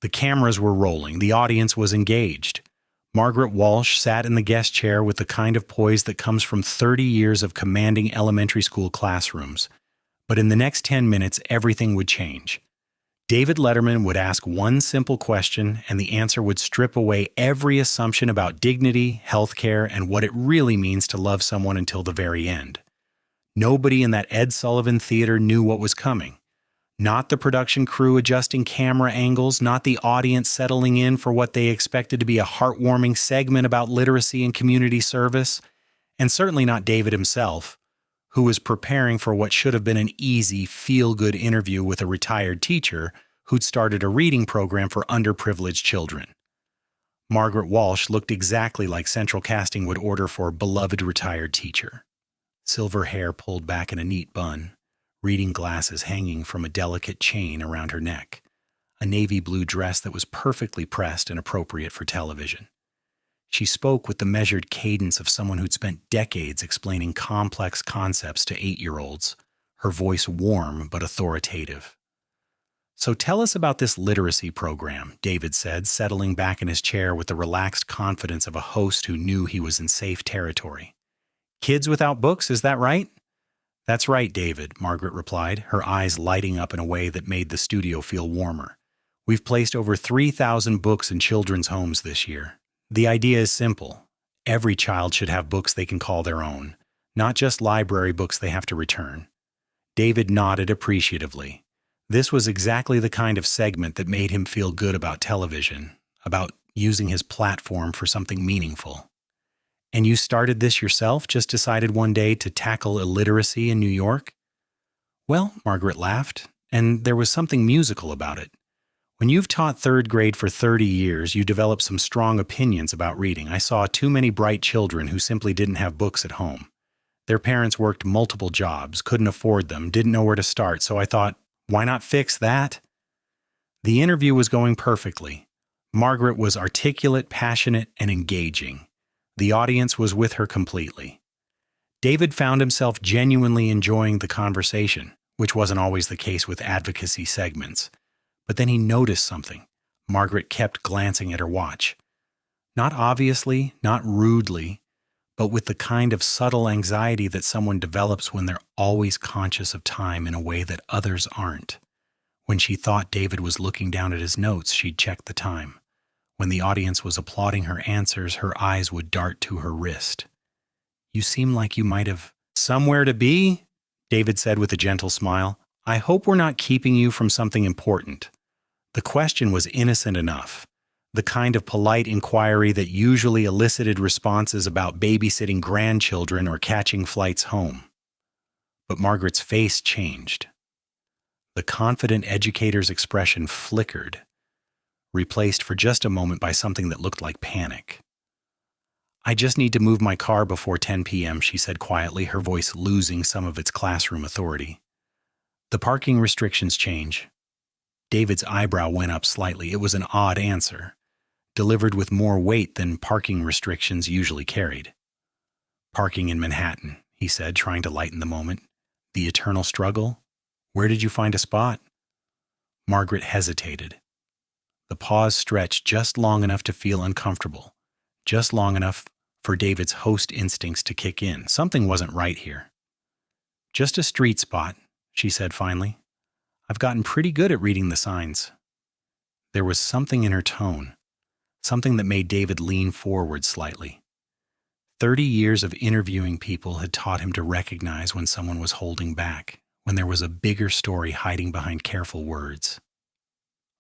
The cameras were rolling. The audience was engaged. Margaret Walsh sat in the guest chair with the kind of poise that comes from 30 years of commanding elementary school classrooms. But in the next 10 minutes, everything would change. David Letterman would ask one simple question, and the answer would strip away every assumption about dignity, healthcare, and what it really means to love someone until the very end. Nobody in that Ed Sullivan Theater knew what was coming. Not the production crew adjusting camera angles, not the audience settling in for what they expected to be a heartwarming segment about literacy and community service, and certainly not David himself, who was preparing for what should have been an easy, feel-good interview with a retired teacher who'd started a reading program for underprivileged children. Margaret Walsh looked exactly like Central Casting would order for a beloved retired teacher. Silver hair pulled back in a neat bun, reading glasses hanging from a delicate chain around her neck, a navy blue dress that was perfectly pressed and appropriate for television. She spoke with the measured cadence of someone who'd spent decades explaining complex concepts to 8-year-olds, her voice warm but authoritative. "So tell us about this literacy program," David said, settling back in his chair with the relaxed confidence of a host who knew he was in safe territory. "Kids without books, is that right?" "That's right, David," Margaret replied, her eyes lighting up in a way that made the studio feel warmer. "We've placed over 3,000 books in children's homes this year. The idea is simple. Every child should have books they can call their own, not just library books they have to return." David nodded appreciatively. This was exactly the kind of segment that made him feel good about television, about using his platform for something meaningful. "And you started this yourself, just decided one day to tackle illiteracy in New York?" "Well," Margaret laughed, "and there was something musical about it. When you've taught third grade for 30 years, you develop some strong opinions about reading. I saw too many bright children who simply didn't have books at home. Their parents worked multiple jobs, couldn't afford them, didn't know where to start, so I thought, why not fix that?" The interview was going perfectly. Margaret was articulate, passionate, and engaging. The audience was with her completely. David found himself genuinely enjoying the conversation, which wasn't always the case with advocacy segments. But then he noticed something. Margaret kept glancing at her watch. Not obviously, not rudely, but with the kind of subtle anxiety that someone develops when they're always conscious of time in a way that others aren't. When she thought David was looking down at his notes, she'd check the time. When the audience was applauding her answers, her eyes would dart to her wrist. "You seem like you might have somewhere to be," David said with a gentle smile. "I hope we're not keeping you from something important." The question was innocent enough, the kind of polite inquiry that usually elicited responses about babysitting grandchildren or catching flights home. But Margaret's face changed. The confident educator's expression flickered, replaced for just a moment by something that looked like panic. "I just need to move my car before 10 p.m., she said quietly, her voice losing some of its classroom authority. "The parking restrictions change." David's eyebrow went up slightly. It was an odd answer, delivered with more weight than parking restrictions usually carried. "Parking in Manhattan," he said, trying to lighten the moment. "The eternal struggle? Where did you find a spot?" Margaret hesitated. The pause stretched just long enough to feel uncomfortable, just long enough for David's host instincts to kick in. Something wasn't right here. "Just a street spot," she said finally. "I've gotten pretty good at reading the signs." There was something in her tone, something that made David lean forward slightly. 30 years of interviewing people had taught him to recognize when someone was holding back, when there was a bigger story hiding behind careful words.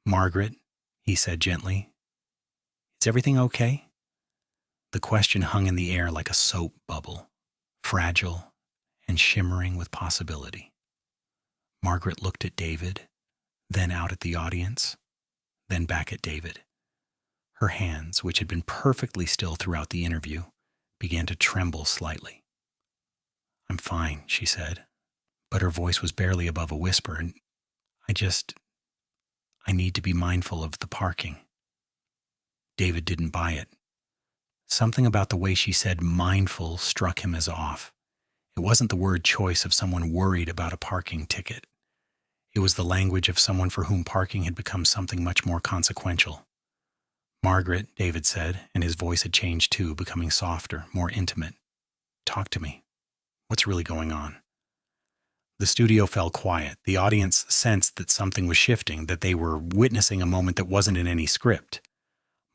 "Margaret," he said gently, "is everything okay?" The question hung in the air like a soap bubble, fragile and shimmering with possibility. Margaret looked at David, then out at the audience, then back at David. Her hands, which had been perfectly still throughout the interview, began to tremble slightly. "I'm fine," she said, but her voice was barely above a whisper, and I need to be mindful of the parking." David didn't buy it. Something about the way she said mindful struck him as off. It wasn't the word choice of someone worried about a parking ticket. It was the language of someone for whom parking had become something much more consequential. "Margaret," David said, and his voice had changed too, becoming softer, more intimate. "Talk to me. What's really going on?" The studio fell quiet. The audience sensed that something was shifting, that they were witnessing a moment that wasn't in any script.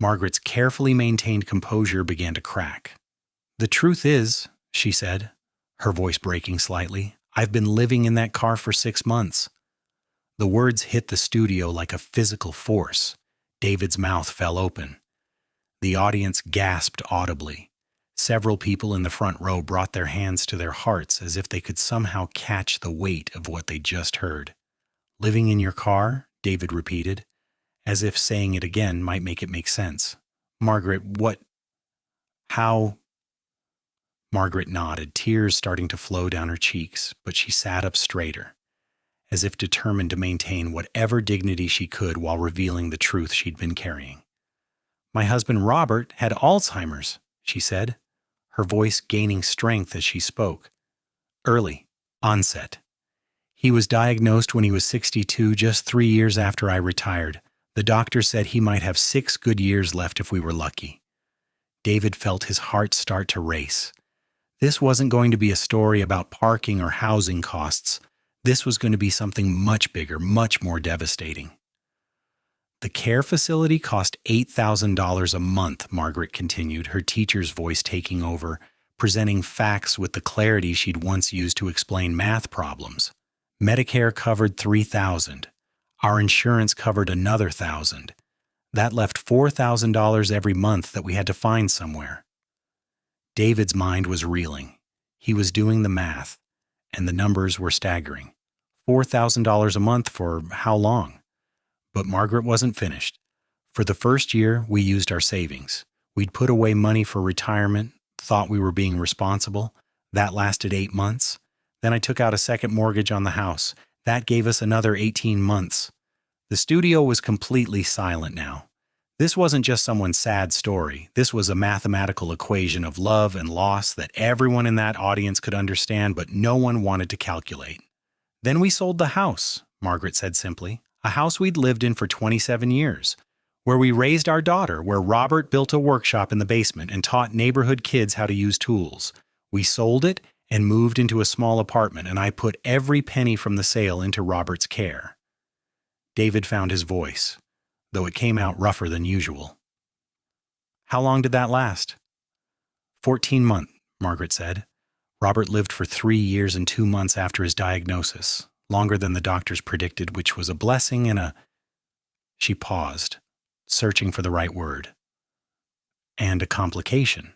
Margaret's carefully maintained composure began to crack. "The truth is," she said, her voice breaking slightly, "I've been living in that car for 6 months." The words hit the studio like a physical force. David's mouth fell open. The audience gasped audibly. Several people in the front row brought their hands to their hearts as if they could somehow catch the weight of what they just heard. "Living in your car?" David repeated, as if saying it again might make it make sense. "Margaret, what? How?" Margaret nodded, tears starting to flow down her cheeks, but she sat up straighter, as if determined to maintain whatever dignity she could while revealing the truth she'd been carrying. "My husband Robert had Alzheimer's," she said, her voice gaining strength as she spoke. "Early onset. He was diagnosed when he was 62, just 3 years after I retired. The doctor said he might have 6 good years left if we were lucky." David felt his heart start to race. This wasn't going to be a story about parking or housing costs. This was going to be something much bigger, much more devastating. "The care facility cost $8,000 a month," Margaret continued, her teacher's voice taking over, presenting facts with the clarity she'd once used to explain math problems. "Medicare covered $3,000. Our insurance covered another $1,000. That left $4,000 every month that we had to find somewhere." David's mind was reeling. He was doing the math, and the numbers were staggering. $4,000 a month for how long? But Margaret wasn't finished. "For the first year, we used our savings. We'd put away money for retirement, thought we were being responsible. That lasted 8 months. Then I took out a second mortgage on the house. That gave us another 18 months. The studio was completely silent now. This wasn't just someone's sad story. This was a mathematical equation of love and loss that everyone in that audience could understand, but no one wanted to calculate. "Then we sold the house," Margaret said simply. "A house we'd lived in for 27 years, where we raised our daughter, where Robert built a workshop in the basement and taught neighborhood kids how to use tools. We sold it and moved into a small apartment, and I put every penny from the sale into Robert's care." David found his voice, though it came out rougher than usual. "How long did that last?" 14 months, Margaret said. "Robert lived for 3 years and 2 months after his diagnosis, longer than the doctors predicted, which was a blessing and a—" She paused, searching for the right word. "And a complication."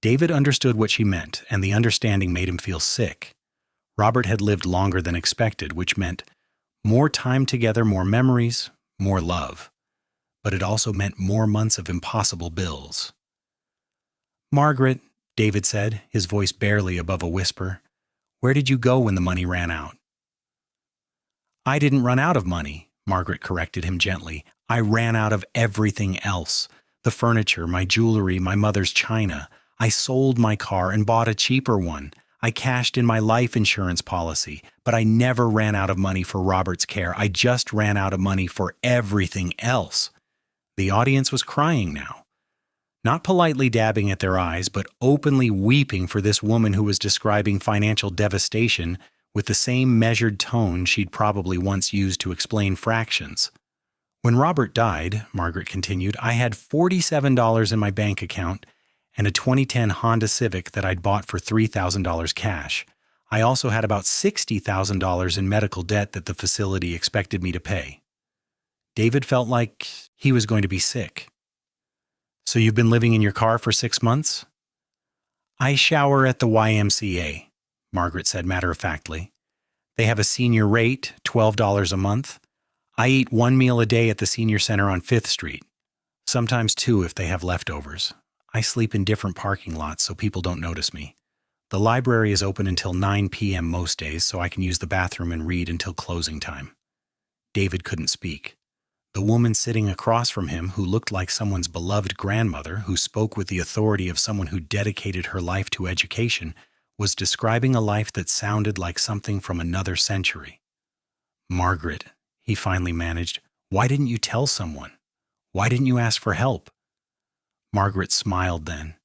David understood what she meant, and the understanding made him feel sick. Robert had lived longer than expected, which meant more time together, more memories, more love. But it also meant more months of impossible bills. "Margaret," David said, his voice barely above a whisper, "where did you go when the money ran out?" "I didn't run out of money," Margaret corrected him gently. "I ran out of everything else. The furniture, my jewelry, my mother's china. I sold my car and bought a cheaper one. I cashed in my life insurance policy, but I never ran out of money for Robert's care. I just ran out of money for everything else." The audience was crying now. Not politely dabbing at their eyes, but openly weeping for this woman who was describing financial devastation with the same measured tone she'd probably once used to explain fractions. "When Robert died," Margaret continued, "I had $47 in my bank account and a 2010 Honda Civic that I'd bought for $3,000 cash. I also had about $60,000 in medical debt that the facility expected me to pay." David felt like he was going to be sick. "So you've been living in your car for 6 months?" "I shower at the YMCA," Margaret said matter-of-factly. "They have a senior rate, $12 a month. I eat 1 meal a day at the senior center on 5th Street. Sometimes 2 if they have leftovers. I sleep in different parking lots so people don't notice me. The library is open until 9 p.m. most days, so I can use the bathroom and read until closing time." David couldn't speak. The woman sitting across from him, who looked like someone's beloved grandmother, who spoke with the authority of someone who dedicated her life to education, was describing a life that sounded like something from another century. "Margaret," he finally managed, "why didn't you tell someone? Why didn't you ask for help?" Margaret smiled then,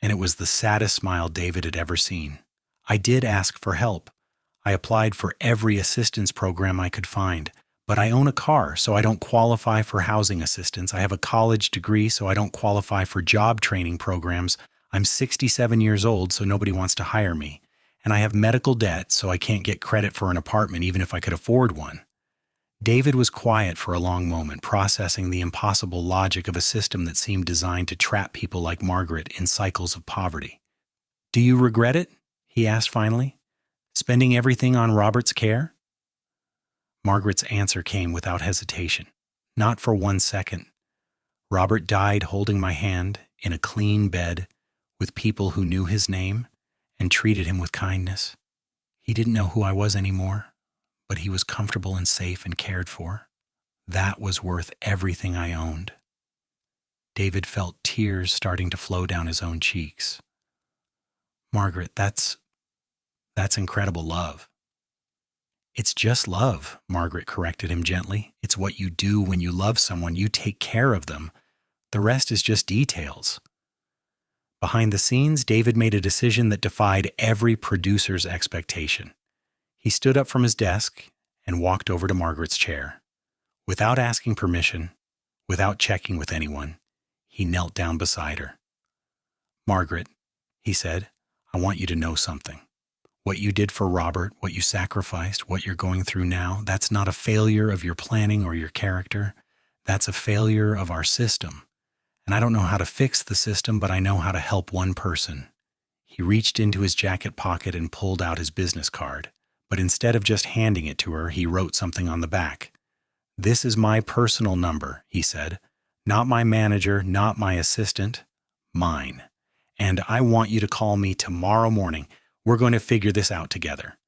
and it was the saddest smile David had ever seen. "I did ask for help. I applied for every assistance program I could find, but I own a car, so I don't qualify for housing assistance. I have a college degree, so I don't qualify for job training programs. I'm 67 years old, so nobody wants to hire me. And I have medical debt, so I can't get credit for an apartment even if I could afford one." David was quiet for a long moment, processing the impossible logic of a system that seemed designed to trap people like Margaret in cycles of poverty. "Do you regret it?" he asked finally. "Spending everything on Robert's care?" Margaret's answer came without hesitation. "Not for 1 second. Robert died holding my hand in a clean bed with people who knew his name and treated him with kindness. He didn't know who I was anymore, but he was comfortable and safe and cared for. That was worth everything I owned." David felt tears starting to flow down his own cheeks. "Margaret, that's incredible love." "It's just love," Margaret corrected him gently. "It's what you do when you love someone. You take care of them. The rest is just details." Behind the scenes, David made a decision that defied every producer's expectation. He stood up from his desk and walked over to Margaret's chair. Without asking permission, without checking with anyone, he knelt down beside her. "Margaret," he said, "I want you to know something. What you did for Robert, what you sacrificed, what you're going through now, that's not a failure of your planning or your character. That's a failure of our system. And I don't know how to fix the system, but I know how to help one person." He reached into his jacket pocket and pulled out his business card. But instead of just handing it to her, he wrote something on the back. "This is my personal number," he said. "Not my manager, not my assistant, mine. And I want you to call me tomorrow morning. We're going to figure this out together."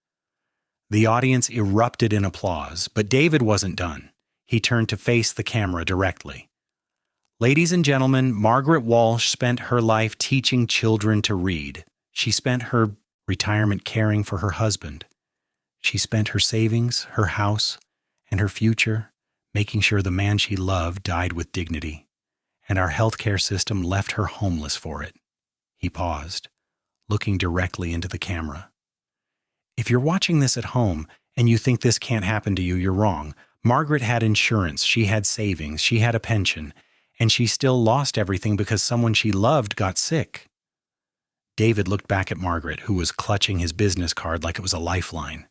The audience erupted in applause, but David wasn't done. He turned to face the camera directly. "Ladies and gentlemen, Margaret Walsh spent her life teaching children to read. She spent her retirement caring for her husband. She spent her savings, her house, and her future making sure the man she loved died with dignity. And our healthcare system left her homeless for it." He paused, looking directly into the camera. "If you're watching this at home and you think this can't happen to you, you're wrong. Margaret had insurance, she had savings, she had a pension, and she still lost everything because someone she loved got sick." David looked back at Margaret, who was clutching his business card like it was a lifeline.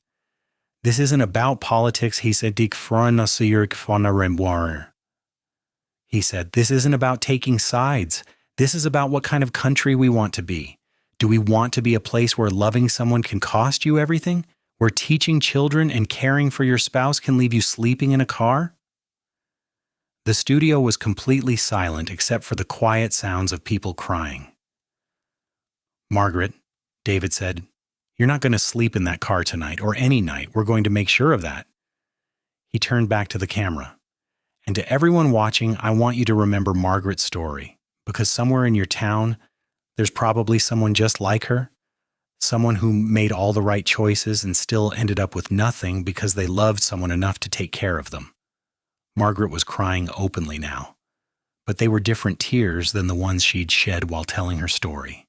"This isn't about politics," he said. He said, "This isn't about taking sides. This is about what kind of country we want to be. Do we want to be a place where loving someone can cost you everything? Where teaching children and caring for your spouse can leave you sleeping in a car?" The studio was completely silent except for the quiet sounds of people crying. "Margaret," David said, "you're not going to sleep in that car tonight or any night. We're going to make sure of that." He turned back to the camera. "And to everyone watching, I want you to remember Margaret's story, because somewhere in your town, there's probably someone just like her, someone who made all the right choices and still ended up with nothing because they loved someone enough to take care of them." Margaret was crying openly now, but they were different tears than the ones she'd shed while telling her story.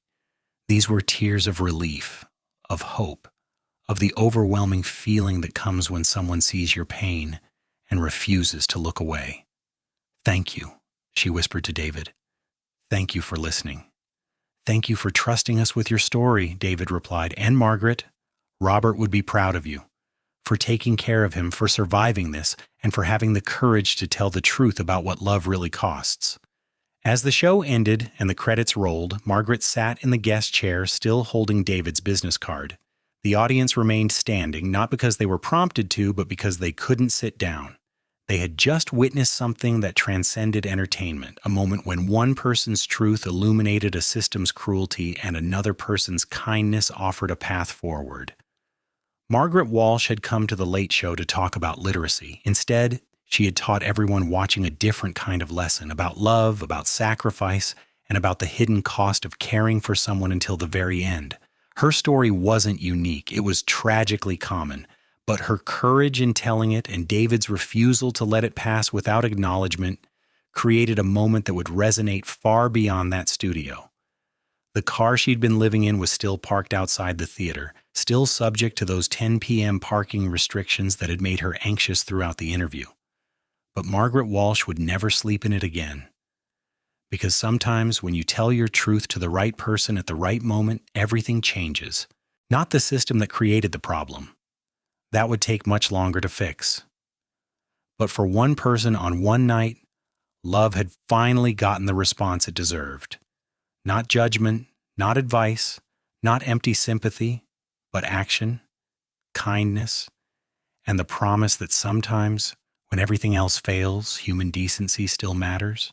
These were tears of relief, of hope, of the overwhelming feeling that comes when someone sees your pain and refuses to look away. "Thank you," she whispered to David. "Thank you for listening." "Thank you for trusting us with your story," David replied. "And Margaret, Robert would be proud of you, for taking care of him, for surviving this, and for having the courage to tell the truth about what love really costs." As the show ended and the credits rolled, Margaret sat in the guest chair, still holding David's business card. The audience remained standing, not because they were prompted to, but because they couldn't sit down. They had just witnessed something that transcended entertainment, a moment when one person's truth illuminated a system's cruelty and another person's kindness offered a path forward. Margaret Walsh had come to the Late Show to talk about literacy. Instead, she had taught everyone watching a different kind of lesson about love, about sacrifice, and about the hidden cost of caring for someone until the very end. Her story wasn't unique. It was tragically common, But her courage in telling it and David's refusal to let it pass without acknowledgement created a moment that would resonate far beyond that studio. The car she'd been living in was still parked outside the theater, still subject to those 10 p.m. parking restrictions that had made her anxious throughout the interview. But Margaret Walsh would never sleep in it again. Because sometimes when you tell your truth to the right person at the right moment, everything changes. Not the system that created the problem. That would take much longer to fix. But for one person on one night, love had finally gotten the response it deserved. Not judgment, not advice, not empty sympathy, but action, kindness, and the promise that sometimes, when everything else fails, human decency still matters.